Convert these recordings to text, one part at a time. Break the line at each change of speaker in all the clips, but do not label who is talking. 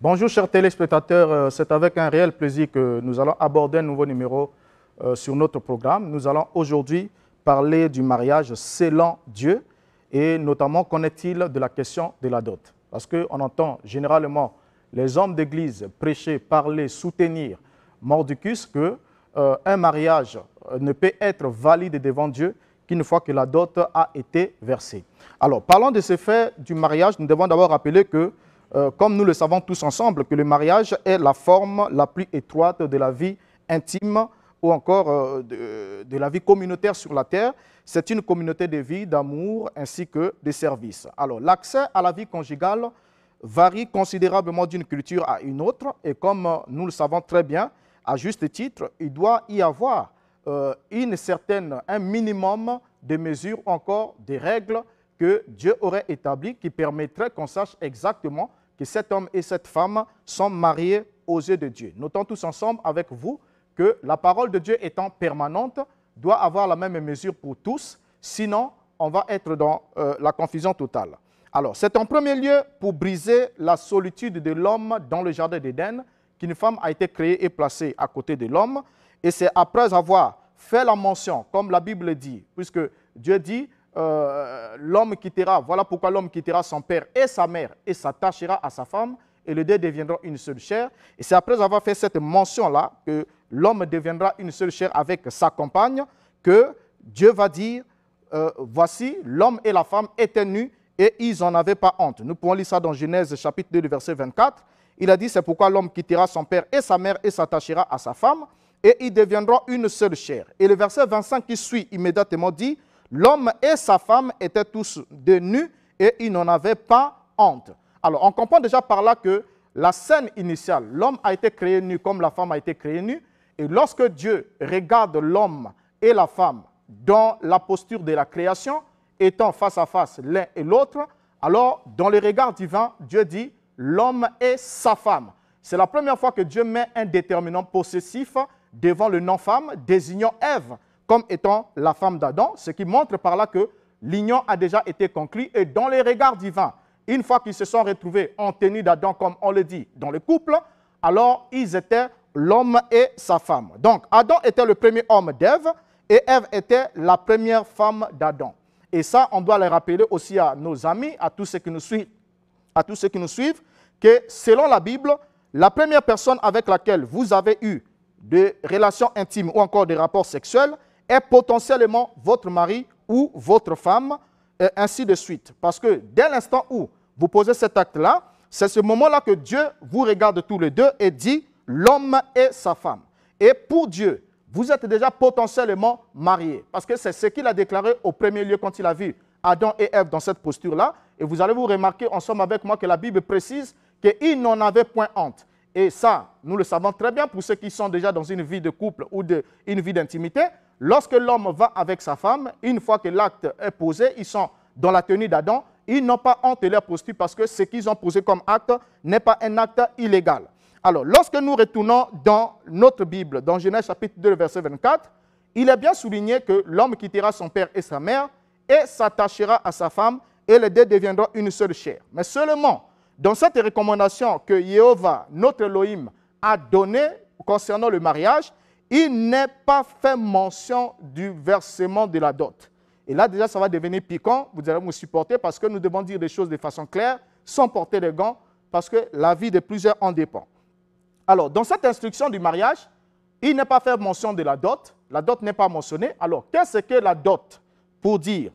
Bonjour chers téléspectateurs, c'est avec un réel plaisir que nous allons aborder un nouveau numéro sur notre programme. Nous allons aujourd'hui parler du mariage selon Dieu et notamment qu'en est-il de la question de la dot. Parce qu'on entend généralement les hommes d'église prêcher, parler, soutenir mordicus qu'un mariage ne peut être valide devant Dieu qu'une fois que la dot a été versée. Alors parlons de ce fait du mariage, nous devons d'abord rappeler que comme nous le savons tous ensemble, que le mariage est la forme la plus étroite de la vie intime ou encore de la vie communautaire sur la terre. C'est une communauté de vie, d'amour ainsi que de service. Alors, l'accès à la vie conjugale varie considérablement d'une culture à une autre et comme nous le savons très bien, à juste titre, il doit y avoir un minimum de mesures ou encore des règles que Dieu aurait établies qui permettraient qu'on sache exactement que cet homme et cette femme sont mariés aux yeux de Dieu. Notons tous ensemble avec vous que la parole de Dieu étant permanente doit avoir la même mesure pour tous, sinon on va être dans la confusion totale. Alors, c'est en premier lieu pour briser la solitude de l'homme dans le jardin d'Éden qu'une femme a été créée et placée à côté de l'homme. Et c'est après avoir fait la mention, comme la Bible dit, puisque Dieu dit l'homme quittera, voilà pourquoi l'homme quittera son père et sa mère et s'attachera à sa femme et les deux deviendront une seule chair. Et c'est après avoir fait cette mention-là que l'homme deviendra une seule chair avec sa compagne que Dieu va dire voici, l'homme et la femme étaient nus et ils n'en avaient pas honte. Nous pouvons lire ça dans Genèse chapitre 2, verset 24. Il a dit c'est pourquoi l'homme quittera son père et sa mère et s'attachera à sa femme et ils deviendront une seule chair. Et le verset 25 qui suit immédiatement dit l'homme et sa femme étaient tous de nus et ils n'en avaient pas honte. Alors, on comprend déjà par là que la scène initiale, l'homme a été créé nu comme la femme a été créée nue. Et lorsque Dieu regarde l'homme et la femme dans la posture de la création, étant face à face l'un et l'autre, alors dans le regard divin, Dieu dit l'homme et sa femme. C'est la première fois que Dieu met un déterminant possessif devant le nom-femme, désignant Ève comme étant la femme d'Adam, ce qui montre par là que l'union a déjà été conclue et dans les regards divins, une fois qu'ils se sont retrouvés en tenue d'Adam, comme on le dit dans le couple, alors ils étaient l'homme et sa femme. Donc Adam était le premier homme d'Ève et Ève était la première femme d'Adam. Et ça, on doit le rappeler aussi à nos amis, à tous ceux qui nous suivent, que selon la Bible, la première personne avec laquelle vous avez eu des relations intimes ou encore des rapports sexuels est potentiellement votre mari ou votre femme, et ainsi de suite. Parce que dès l'instant où vous posez cet acte-là, c'est ce moment-là que Dieu vous regarde tous les deux et dit l'homme et sa femme. Et pour Dieu, vous êtes déjà potentiellement mariés. Parce que c'est ce qu'il a déclaré au premier lieu quand il a vu Adam et Ève dans cette posture-là. Et vous allez vous remarquer ensemble avec moi que la Bible précise qu'ils n'en avaient point honte. Et ça, nous le savons très bien pour ceux qui sont déjà dans une vie de couple ou une vie d'intimité. Lorsque l'homme va avec sa femme, une fois que l'acte est posé, ils sont dans la tenue d'Adam, ils n'ont pas honte de leur posture parce que ce qu'ils ont posé comme acte n'est pas un acte illégal. Alors, lorsque nous retournons dans notre Bible, dans Genèse chapitre 2, verset 24, il est bien souligné que l'homme quittera son père et sa mère et s'attachera à sa femme et les deux deviendront une seule chair. Mais seulement, dans cette recommandation que Jéhovah, notre Elohim, a donnée concernant le mariage, il n'est pas fait mention du versement de la dot. Et là, déjà, ça va devenir piquant. Vous allez me supporter parce que nous devons dire des choses de façon claire, sans porter des gants, parce que la vie de plusieurs en dépend. Alors, dans cette instruction du mariage, il n'est pas fait mention de la dot. La dot n'est pas mentionnée. Alors, qu'est-ce que la dot pour dire?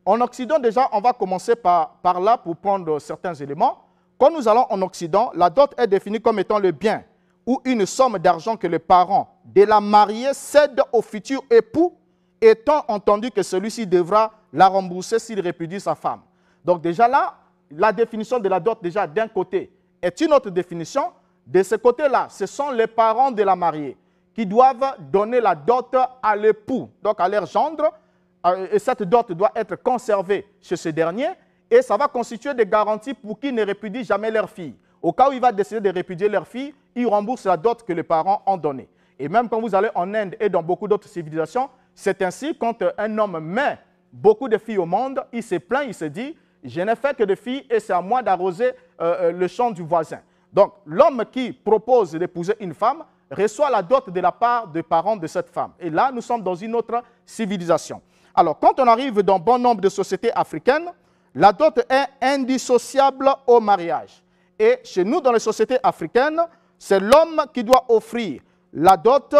En Occident, déjà, on va commencer par là pour prendre certains éléments. Quand nous allons en Occident, la dot est définie comme étant le bien ou une somme d'argent que les parents de la mariée cèdent au futur époux, étant entendu que celui-ci devra la rembourser s'il répudie sa femme. Donc déjà là, la définition de la dot, déjà d'un côté, est une autre définition. De ce côté-là, ce sont les parents de la mariée qui doivent donner la dot à l'époux, donc à leur gendre, et cette dot doit être conservée chez ce dernier, et ça va constituer des garanties pour qu'ils ne répudient jamais leur fille. Au cas où il va décider de répudier leur fille, il rembourse la dot que les parents ont donnée. Et même quand vous allez en Inde et dans beaucoup d'autres civilisations, c'est ainsi quand un homme met beaucoup de filles au monde, il se plaint, il se dit, je n'ai fait que de filles et c'est à moi d'arroser le champ du voisin. Donc, l'homme qui propose d'épouser une femme reçoit la dot de la part des parents de cette femme. Et là, nous sommes dans une autre civilisation. Alors, quand on arrive dans bon nombre de sociétés africaines, la dot est indissociable au mariage. Et chez nous, dans les sociétés africaines, c'est l'homme qui doit offrir la dot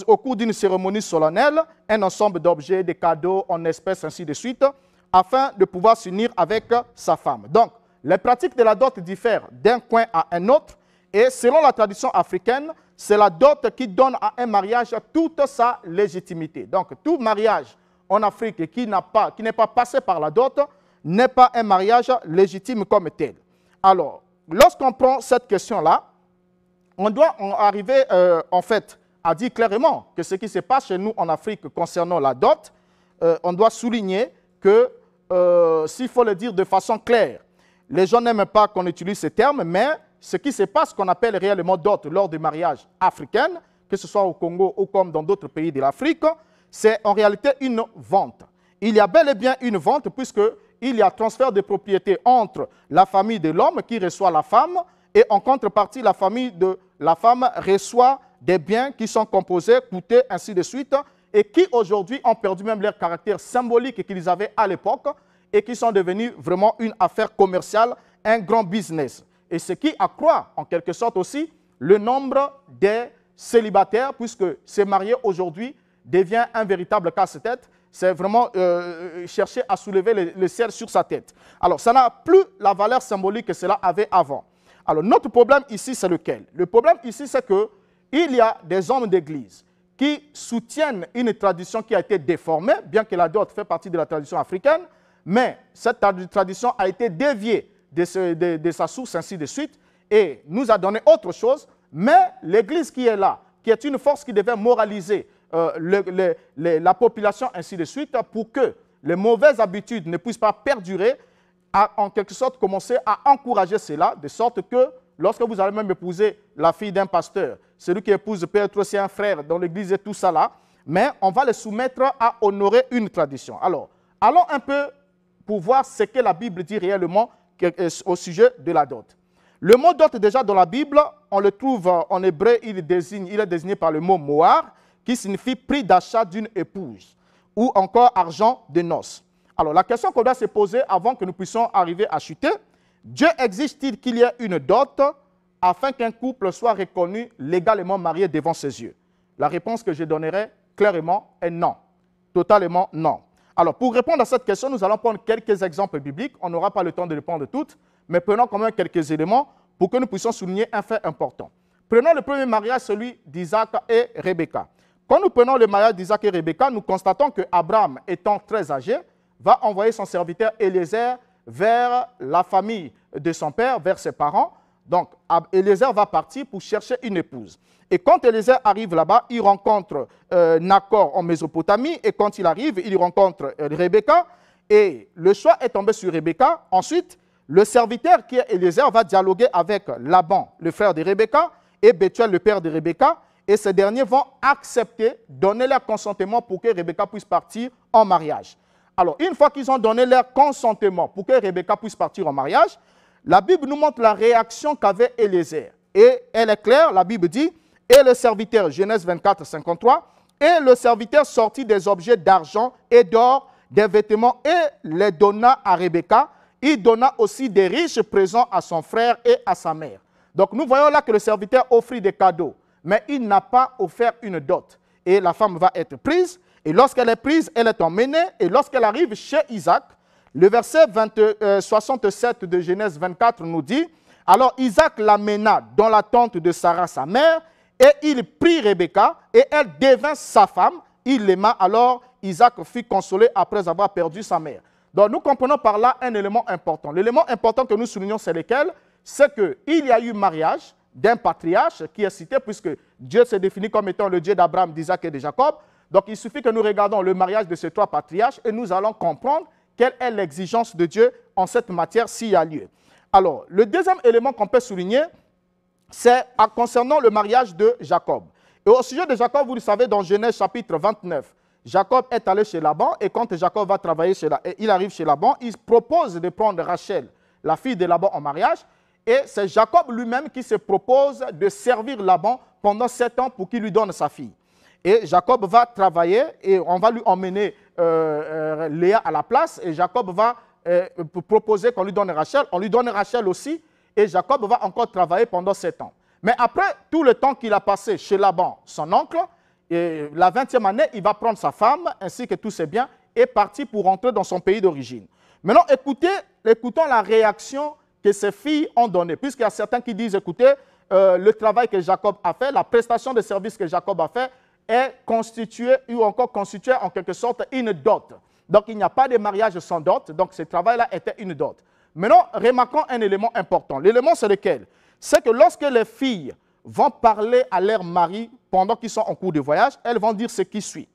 au cours d'une cérémonie solennelle, un ensemble d'objets, de cadeaux en espèces, ainsi de suite, afin de pouvoir s'unir avec sa femme. Donc, les pratiques de la dot diffèrent d'un coin à un autre, et selon la tradition africaine, c'est la dot qui donne à un mariage toute sa légitimité. Donc, tout mariage en Afrique qui n'est pas passé par la dot n'est pas un mariage légitime comme tel. Alors, lorsqu'on prend cette question-là, on doit arriver en fait à dire clairement que ce qui se passe chez nous en Afrique concernant la dot, on doit souligner que, s'il faut le dire de façon claire, les gens n'aiment pas qu'on utilise ces termes, mais ce qui se passe, qu'on appelle réellement dot lors du mariage africain, que ce soit au Congo ou comme dans d'autres pays de l'Afrique, c'est en réalité une vente. Il y a bel et bien une vente puisqu'il y a transfert de propriété entre la famille de l'homme qui reçoit la femme et en contrepartie, la famille de la femme reçoit des biens qui sont composés, coûtés, ainsi de suite, et qui aujourd'hui ont perdu même leur caractère symbolique qu'ils avaient à l'époque et qui sont devenus vraiment une affaire commerciale, un grand business. Et ce qui accroît en quelque sorte aussi le nombre des célibataires, puisque se marier aujourd'hui devient un véritable casse-tête. C'est vraiment chercher à soulever le ciel sur sa tête. Alors, ça n'a plus la valeur symbolique que cela avait avant. Alors, notre problème ici, c'est lequel? Le problème ici, c'est qu'il y a des hommes d'église qui soutiennent une tradition qui a été déformée, bien que la dot fait partie de la tradition africaine, mais cette tradition a été déviée de sa source, ainsi de suite, et nous a donné autre chose, mais l'Église qui est là, qui est une force qui devait moraliser la population, ainsi de suite, pour que les mauvaises habitudes ne puissent pas perdurer, a en quelque sorte commencé à encourager cela, de sorte que lorsque vous allez même épouser la fille d'un pasteur, celui qui épouse peut-être aussi un frère dans l'Église et tout ça là, mais on va les soumettre à honorer une tradition. Alors, allons un peu pour voir ce que la Bible dit réellement au sujet de la dot. Le mot dot, déjà dans la Bible, on le trouve en hébreu, il est désigné par le mot mohar, qui signifie prix d'achat d'une épouse, ou encore argent de noces. Alors, la question qu'on doit se poser avant que nous puissions arriver à chuter, Dieu exige-t-il qu'il y ait une dot afin qu'un couple soit reconnu légalement marié devant ses yeux? La réponse que je donnerai clairement est non, totalement non. Alors, pour répondre à cette question, nous allons prendre quelques exemples bibliques. On n'aura pas le temps de les prendre toutes, mais prenons quand même quelques éléments pour que nous puissions souligner un fait important. Prenons le premier mariage, celui d'Isaac et Rebecca. Quand nous prenons le mariage d'Isaac et Rebecca, nous constatons que Abraham, étant très âgé, va envoyer son serviteur Eliezer vers la famille de son père, vers ses parents. Donc, Eliezer va partir pour chercher une épouse. Et quand Eliezer arrive là-bas, il rencontre Nahor en Mésopotamie. Et quand il arrive, il rencontre Rebecca. Et le choix est tombé sur Rebecca. Ensuite, le serviteur qui est Eliezer va dialoguer avec Laban, le frère de Rebecca, et Bethuel, le père de Rebecca. Et ces derniers vont accepter, donner leur consentement pour que Rebecca puisse partir en mariage. Alors, une fois qu'ils ont donné leur consentement pour que Rebecca puisse partir en mariage, la Bible nous montre la réaction qu'avait Eliezer. Et elle est claire, la Bible dit, et le serviteur, Genèse 24, 53, et le serviteur sortit des objets d'argent et d'or, des vêtements, et les donna à Rebecca. Il donna aussi des riches présents à son frère et à sa mère. Donc nous voyons là que le serviteur offrit des cadeaux, mais il n'a pas offert une dot. Et la femme va être prise, et lorsqu'elle est prise, elle est emmenée, et lorsqu'elle arrive chez Isaac, le verset 67 de Genèse 24 nous dit, alors Isaac l'amena dans la tente de Sarah, sa mère, et il prit Rebecca, et elle devint sa femme. Il l'aima, alors Isaac fut consolé après avoir perdu sa mère. Donc nous comprenons par là un élément important. L'élément important que nous soulignons, c'est lequel? C'est qu'il y a eu mariage d'un patriarche qui est cité, puisque Dieu s'est défini comme étant le Dieu d'Abraham, d'Isaac et de Jacob. Donc il suffit que nous regardons le mariage de ces trois patriarches et nous allons comprendre quelle est l'exigence de Dieu en cette matière s'il y a lieu. Alors, le deuxième élément qu'on peut souligner, c'est concernant le mariage de Jacob. Et au sujet de Jacob, vous le savez, dans Genèse chapitre 29, Jacob est allé chez Laban, et quand Jacob va travailler il arrive chez Laban, il propose de prendre Rachel, la fille de Laban, en mariage. Et c'est Jacob lui-même qui se propose de servir Laban pendant 7 ans pour qu'il lui donne sa fille. Et Jacob va travailler et on va lui emmener Léa à la place. Et Jacob va proposer qu'on lui donne Rachel. On lui donne Rachel aussi. Et Jacob va encore travailler pendant 7 ans. Mais après tout le temps qu'il a passé chez Laban, son oncle, et la 20e année, il va prendre sa femme ainsi que tous ses biens et partir pour rentrer dans son pays d'origine. Maintenant, écoutons la réaction que ses filles ont donnée. Puisqu'il y a certains qui disent, écoutez, le travail que Jacob a fait, la prestation de service que Jacob a fait est constituée ou encore constituée en quelque sorte une dot. Donc, il n'y a pas de mariage sans dot. Donc, ce travail-là était une dot. Maintenant, remarquons un élément important. L'élément, c'est lequel? C'est que lorsque les filles vont parler à leur mari pendant qu'ils sont en cours de voyage, elles vont dire ce qui suit.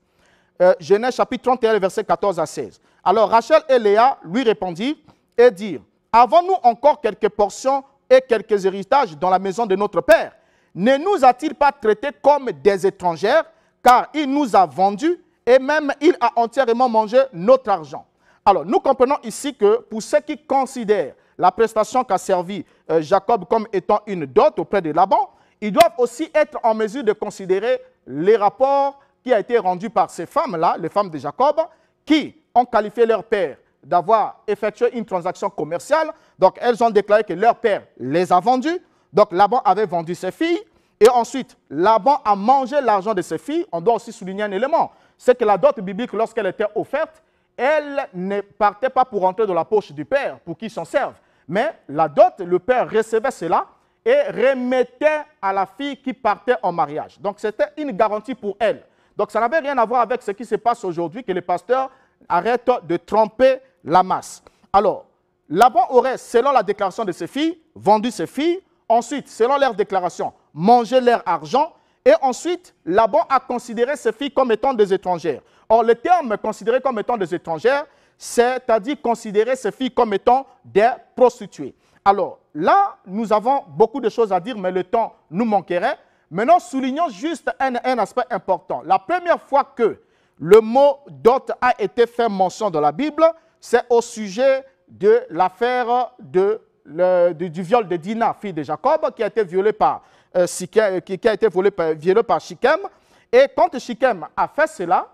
Genèse chapitre 31, versets 14 à 16. Alors Rachel et Léa lui répondirent et dirent, « Avons-nous encore quelques portions et quelques héritages dans la maison de notre père? Ne nous a-t-il pas traités comme des étrangères, car il nous a vendus et même il a entièrement mangé notre argent. » Alors nous comprenons ici que pour ceux qui considèrent la prestation qu'a servi Jacob comme étant une dot auprès de Laban, ils doivent aussi être en mesure de considérer les rapports qui ont été rendus par ces femmes-là, les femmes de Jacob, qui ont qualifié leur père d'avoir effectué une transaction commerciale. Donc, elles ont déclaré que leur père les a vendus. Donc, Laban avait vendu ses filles. Et ensuite, Laban a mangé l'argent de ses filles. On doit aussi souligner un élément. C'est que la dot biblique, lorsqu'elle était offerte, elle ne partait pas pour rentrer dans la poche du père, pour qu'il s'en serve. Mais la dot, le père recevait cela et remettait à la fille qui partait en mariage. Donc, c'était une garantie pour elle. Donc, ça n'avait rien à voir avec ce qui se passe aujourd'hui, que les pasteurs arrêtent de tromper la masse. Alors, Laban aurait, selon la déclaration de ses filles, vendu ses filles. Ensuite, selon leur déclaration, mangé leur argent. Et ensuite, Laban a considéré ses filles comme étant des étrangères. Or, le terme considéré comme étant des étrangères, c'est-à-dire considérer ces filles comme étant des prostituées. Alors, là, nous avons beaucoup de choses à dire, mais le temps nous manquerait. Maintenant, soulignons juste un aspect important. La première fois que le mot dot a été fait mention dans la Bible, c'est au sujet de l'affaire du viol de Dina, fille de Jacob, qui a été violée par violée par Shichem. Et quand Shichem a fait cela,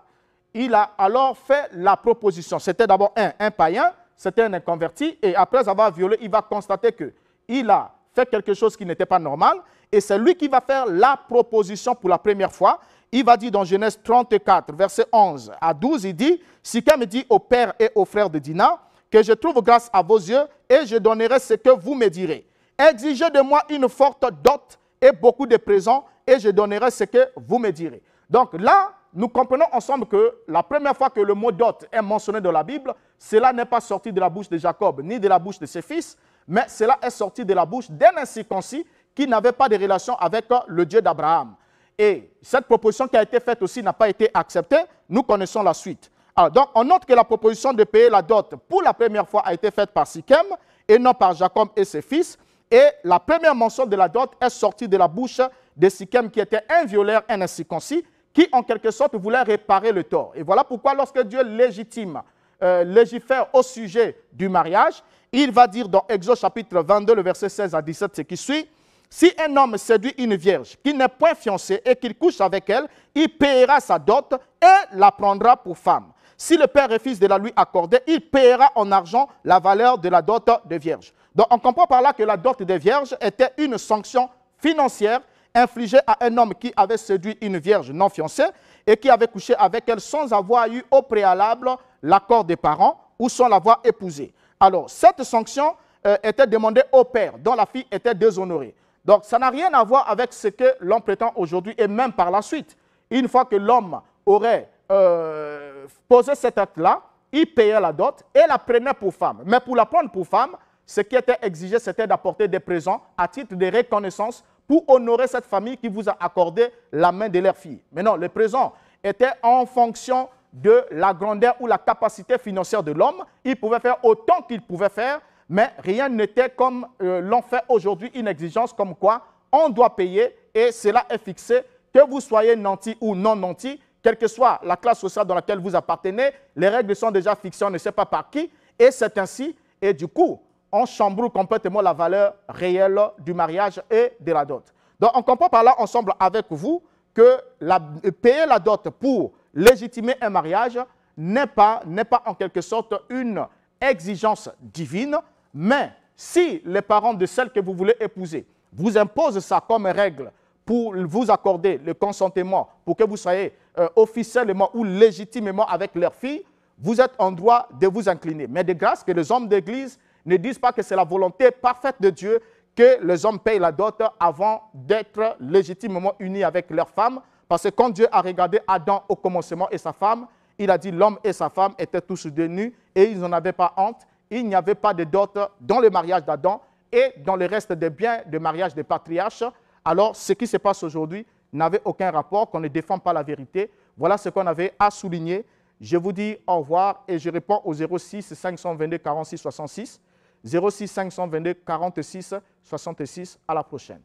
il a alors fait la proposition. C'était d'abord un païen, c'était un inconverti, et après avoir violé, il va constater qu'il a fait quelque chose qui n'était pas normal, et c'est lui qui va faire la proposition pour la première fois. Il va dire dans Genèse 34, versets 11 à 12, il dit, « Shichem dit au père et aux frères de Dina, que je trouve grâce à vos yeux, et je donnerai ce que vous me direz. Exigez de moi une forte dot et beaucoup de présents, et je donnerai ce que vous me direz. » Donc là, nous comprenons ensemble que la première fois que le mot dot est mentionné dans la Bible, cela n'est pas sorti de la bouche de Jacob, ni de la bouche de ses fils, mais cela est sorti de la bouche d'un incirconcis qui n'avait pas de relation avec le Dieu d'Abraham. Et cette proposition qui a été faite aussi n'a pas été acceptée. Nous connaissons la suite. Alors, donc, on note que la proposition de payer la dot pour la première fois a été faite par Shichem et non par Jacob et ses fils. Et la première mention de la dot est sortie de la bouche de Shichem qui était un violeur, un incirconcis, qui en quelque sorte voulait réparer le tort. Et voilà pourquoi lorsque Dieu légifère au sujet du mariage, il va dire dans Exode chapitre 22, le verset 16 à 17, ce qui suit, « Si un homme séduit une vierge qui n'est point fiancée et qu'il couche avec elle, il paiera sa dot et la prendra pour femme. Si le père refuse de la lui accorder, il paiera en argent la valeur de la dot de vierge. » Donc on comprend par là que la dot des vierges était une sanction financière infligée à un homme qui avait séduit une vierge non fiancée et qui avait couché avec elle sans avoir eu au préalable l'accord des parents ou sans l'avoir épousée. Alors, cette sanction était demandée au père, dont la fille était déshonorée. Donc, ça n'a rien à voir avec ce que l'on prétend aujourd'hui et même par la suite. Une fois que l'homme aurait posé cet acte-là, il payait la dot et la prenait pour femme. Mais pour la prendre pour femme, ce qui était exigé, c'était d'apporter des présents à titre de reconnaissance pour honorer cette famille qui vous a accordé la main de leur fille. Mais non, les présents étaient en fonction de la grandeur ou la capacité financière de l'homme. Il pouvait faire autant qu'il pouvait faire, mais rien n'était comme l'on fait aujourd'hui, une exigence comme quoi on doit payer et cela est fixé, que vous soyez nanti ou non nanti, quelle que soit la classe sociale dans laquelle vous appartenez, les règles sont déjà fixées, on ne sait pas par qui, et c'est ainsi. Et du coup, on chamboule complètement la valeur réelle du mariage et de la dot. Donc, on comprend par là ensemble avec vous que payer la dot pour légitimer un mariage n'est pas en quelque sorte une exigence divine, mais si les parents de celle que vous voulez épouser vous imposent ça comme règle pour vous accorder le consentement, pour que vous soyez officiellement ou légitimement avec leur fille, vous êtes en droit de vous incliner. Mais de grâce que les hommes d'église ne disent pas que c'est la volonté parfaite de Dieu que les hommes payent la dot avant d'être légitimement unis avec leur femme. Parce que quand Dieu a regardé Adam au commencement et sa femme, il a dit l'homme et sa femme étaient tous deux nus et ils n'en avaient pas honte. Il n'y avait pas de dot dans le mariage d'Adam et dans le reste des biens de mariage des patriarches. Alors, ce qui se passe aujourd'hui n'avait aucun rapport, qu'on ne défend pas la vérité. Voilà ce qu'on avait à souligner. Je vous dis au revoir et je réponds au 06 522 46 66, 06 522 46 66. À la prochaine.